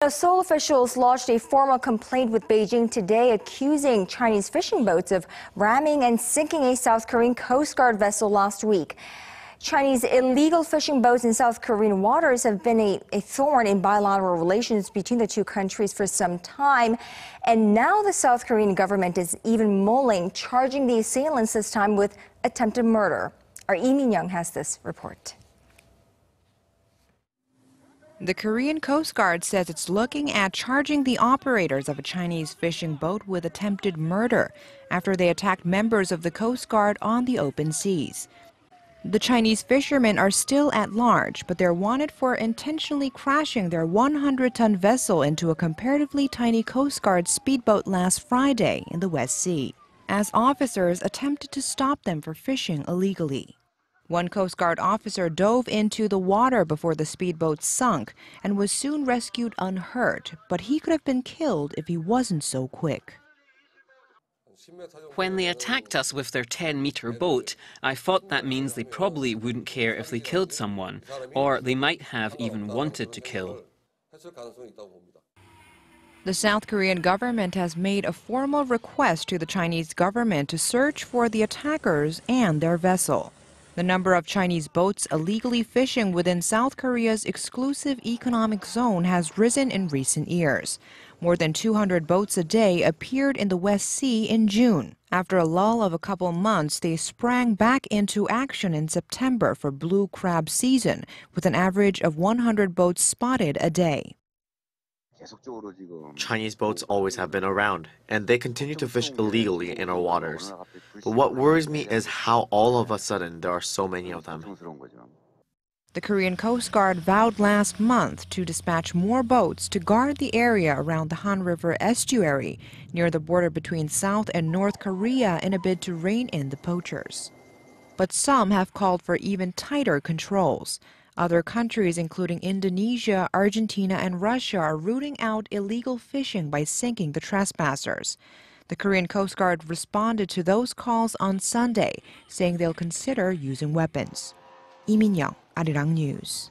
Seoul officials lodged a formal complaint with Beijing today, accusing Chinese fishing boats of ramming and sinking a South Korean Coast Guard vessel last week. Chinese illegal fishing boats in South Korean waters have been a thorn in bilateral relations between the two countries for some time. And now the South Korean government is even mulling, charging the assailants this time with attempted murder. Our Lee Minyoung has this report. The Korean Coast Guard says it's looking at charging the operators of a Chinese fishing boat with attempted murder after they attacked members of the Coast Guard on the open seas. The Chinese fishermen are still at large, but they're wanted for intentionally crashing their 100-ton vessel into a comparatively tiny Coast Guard speedboat last Friday in the West Sea, as officers attempted to stop them for fishing illegally. One Coast Guard officer dove into the water before the speedboat sunk and was soon rescued unhurt, but he could have been killed if he wasn't so quick. When they attacked us with their 10-meter boat, I thought that means they probably wouldn't care if they killed someone, or they might have even wanted to kill. The South Korean government has made a formal request to the Chinese government to search for the attackers and their vessel. The number of Chinese boats illegally fishing within South Korea's exclusive economic zone has risen in recent years. More than 200 boats a day appeared in the West Sea in June. After a lull of a couple months, they sprang back into action in September for blue crab season, with an average of 100 boats spotted a day. Chinese boats always have been around, and they continue to fish illegally in our waters. But what worries me is how all of a sudden there are so many of them. The Korean Coast Guard vowed last month to dispatch more boats to guard the area around the Han River estuary near the border between South and North Korea in a bid to rein in the poachers. But some have called for even tighter controls. Other countries, including Indonesia, Argentina, and Russia, are rooting out illegal fishing by sinking the trespassers. The Korean Coast Guard responded to those calls on Sunday, saying they'll consider using weapons. Lee Minyoung, Arirang News.